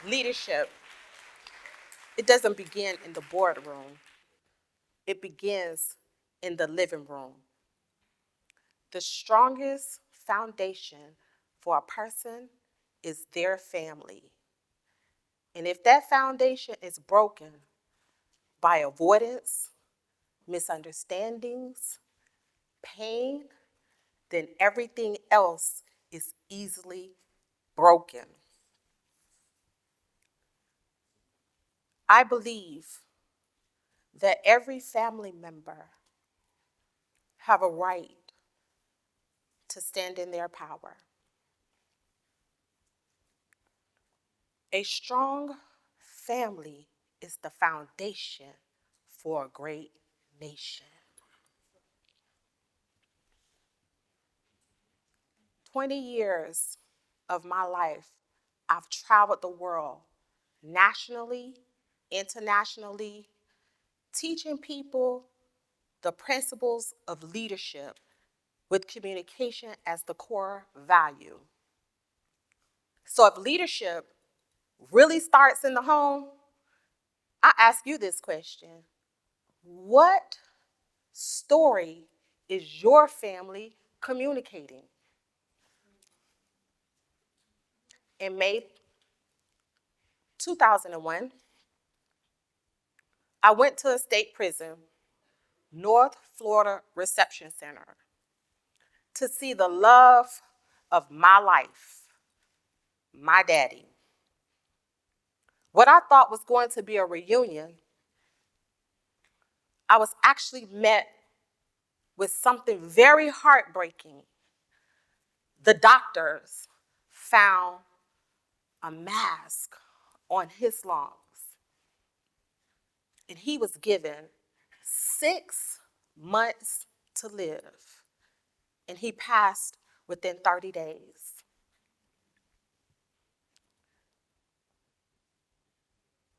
Leadership, it doesn't begin in the boardroom. It begins in the living room. The strongest foundation for a person is their family. And if that foundation is broken by avoidance, misunderstandings, pain, then everything else is easily broken. I believe that every family member have a right to stand in their power. A strong family is the foundation for a great nation. 20 years of my life, I've traveled the world, nationally, internationally, teaching people the principles of leadership with communication as the core value. So if leadership really starts in the home, I ask you this question: what story is your family communicating? In May 2001, I went to a state prison, North Florida Reception Center, to see the love of my life, my daddy. What I thought was going to be a reunion, I was actually met with something very heartbreaking. The doctors found a mask on his lungs, and he was given 6 months to live, and he passed within 30 days.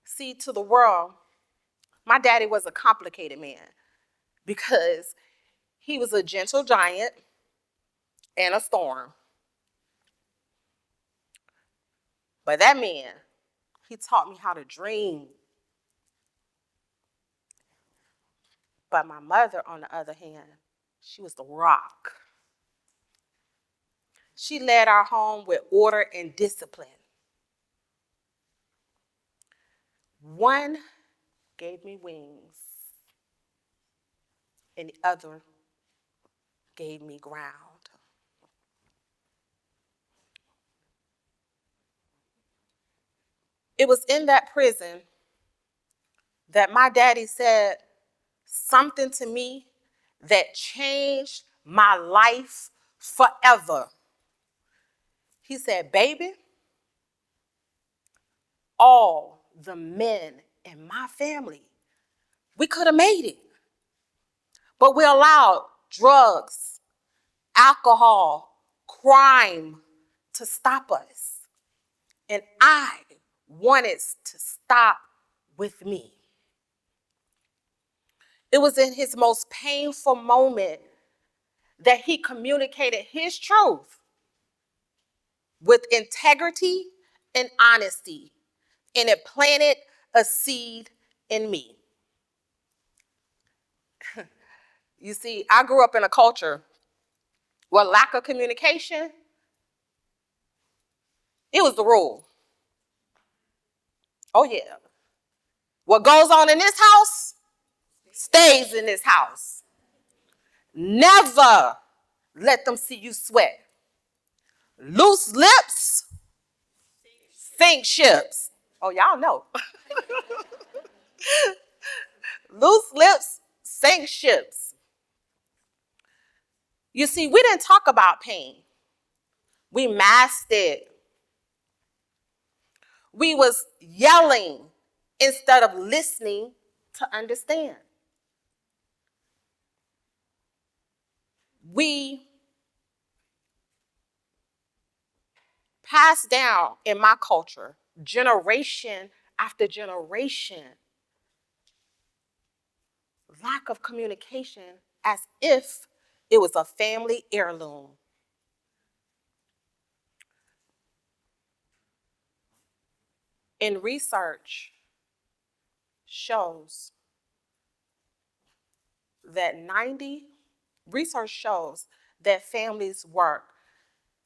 See, to the world, my daddy was a complicated man because he was a gentle giant and a storm. But that man, he taught me how to dream. But my mother, on the other hand, she was the rock. She led our home with order and discipline. One gave me wings, and the other gave me ground. It was in that prison that my daddy said something to me that changed my life forever. He said, "Baby, all the men in my family, we could have made it, but we allowed drugs, alcohol, crime to stop us. And I wanted to stop with me." It was in his most painful moment that he communicated his truth with integrity and honesty, and it planted a seed in me. You see, I grew up in a culture where lack of communication, it was the rule. Oh yeah. What goes on in this house stays in this house. Never let them see you sweat. Loose lips sink ships. Oh, y'all know. Loose lips sink ships. You see, we didn't talk about pain. We masked it. We was yelling instead of listening to understand. We passed down in my culture, generation after generation, lack of communication as if it was a family heirloom. In research shows that research shows that families work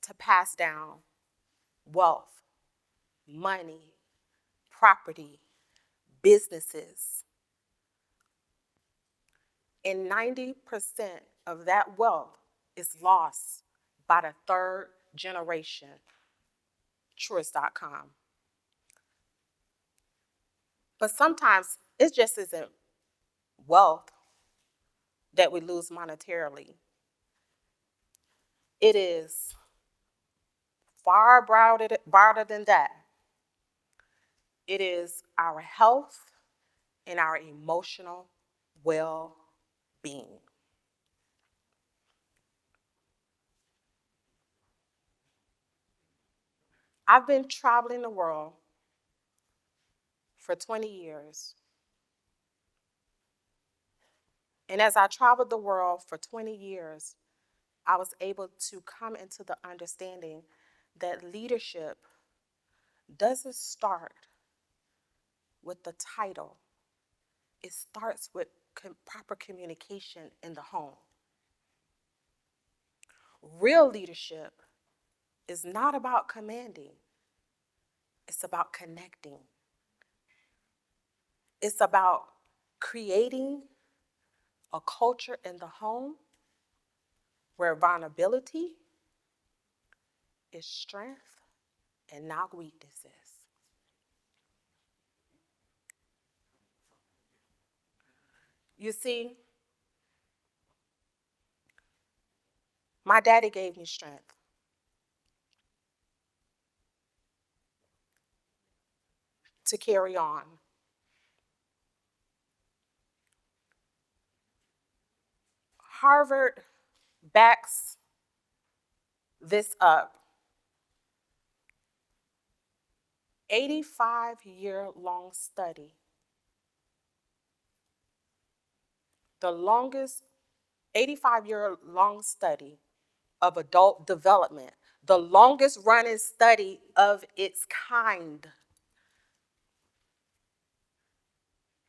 to pass down wealth, money, property, businesses. And 90% of that wealth is lost by the third generation. Truist.com. But sometimes it just isn't wealth that we lose monetarily. It is far broader than that. It is our health and our emotional well-being. I've been traveling the world for 20 years. And as I traveled the world for 20 years, I was able to come into the understanding that leadership doesn't start with the title. It starts with proper communication in the home. Real leadership is not about commanding. It's about connecting. It's about creating a culture in the home where vulnerability is strength and not weaknesses. You see, my daddy gave me strength. To carry on. Harvard backs this up. 85-year-long study. The longest 85-year-long study of adult development, the longest running study of its kind,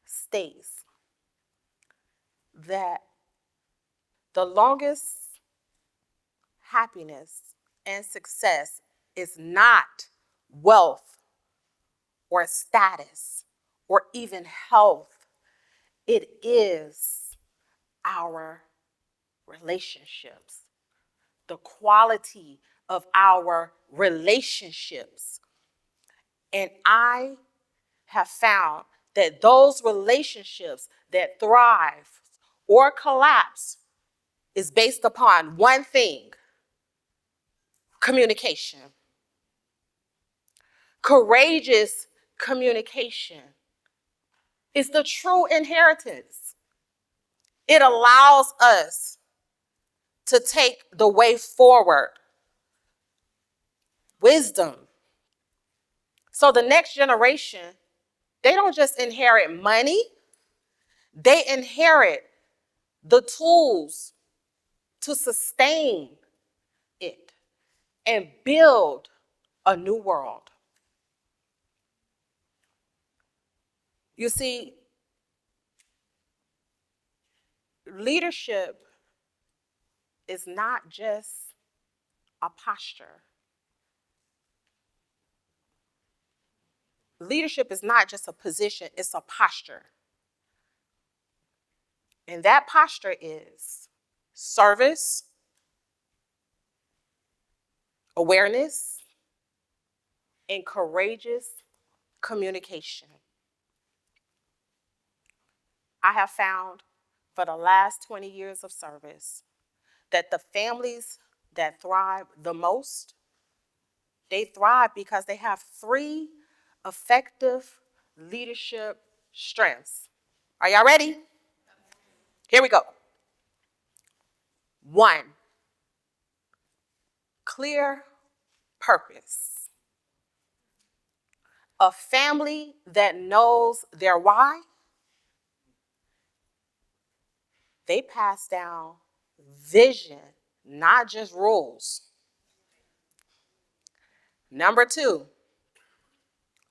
states that the longest happiness and success is not wealth or status or even health. It is our relationships, the quality of our relationships. And I have found that those relationships that thrive or collapse is based upon one thing: communication. Courageous communication is the true inheritance. It allows us to take the way forward. Wisdom. So the next generation, they don't just inherit money, they inherit the tools to sustain it and build a new world. You see, leadership is not just a posture. Leadership is not just a position, it's a posture. And that posture is service, awareness, and courageous communication. I have found for the last 20 years of service that the families that thrive the most, they thrive because they have 3 effective leadership strengths. Are y'all ready? Here we go. 1, clear purpose. A family that knows their why, they pass down vision, not just rules. Number 2,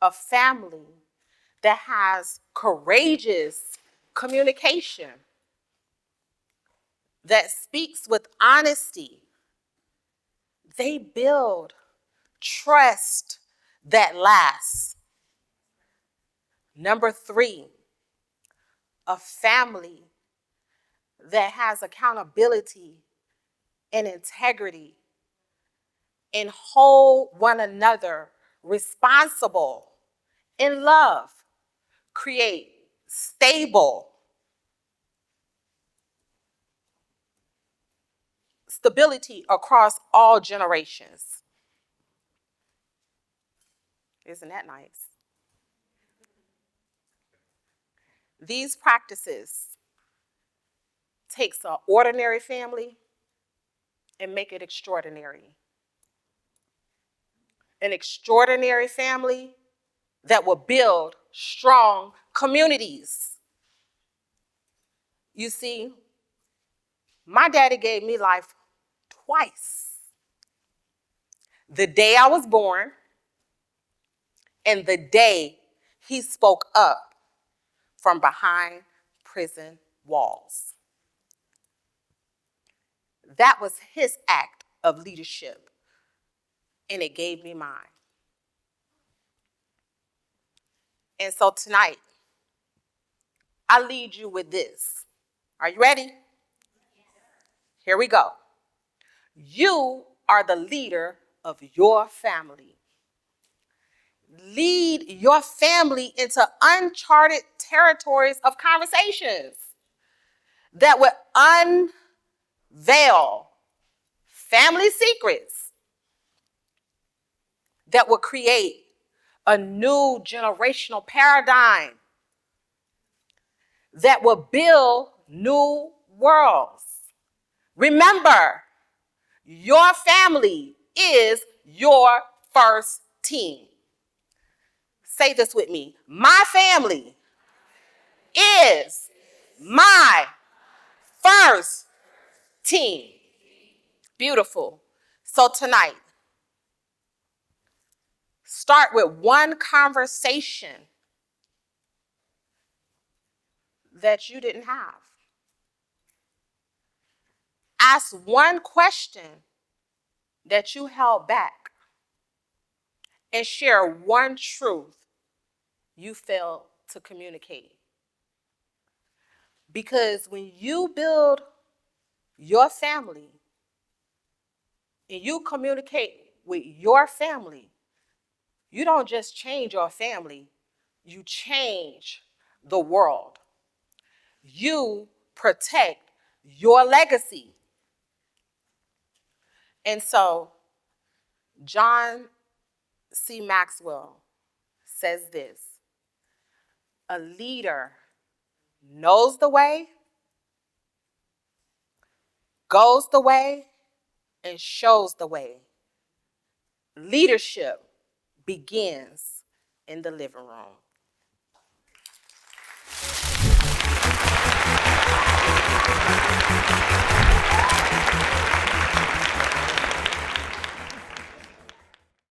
a family that has courageous communication, that speaks with honesty. They build trust that lasts. Number 3, a family that has accountability and integrity and hold one another responsible in love, create stable stability across all generations. Isn't that nice? These practices takes an ordinary family and make it extraordinary. An extraordinary family that will build strong communities. You see, my daddy gave me life twice. The day I was born and the day he spoke up from behind prison walls. That was his act of leadership, and it gave me mine. And so tonight, I lead you with this. Are you ready? Here we go. You are the leader of your family. Lead your family into uncharted territories of conversations that would unveil family secrets, that would create a new generational paradigm, that will build new worlds. Remember, your family is your first team. Say this with me. My family is my first team. Beautiful. So tonight, start with one conversation that you didn't have. Ask one question that you held back and share one truth you failed to communicate. Because when you build your family and you communicate with your family, you don't just change your family, you change the world. You protect your legacy. And so, John C. Maxwell says this: a leader knows the way, goes the way, and shows the way. Leadership begins in the living room.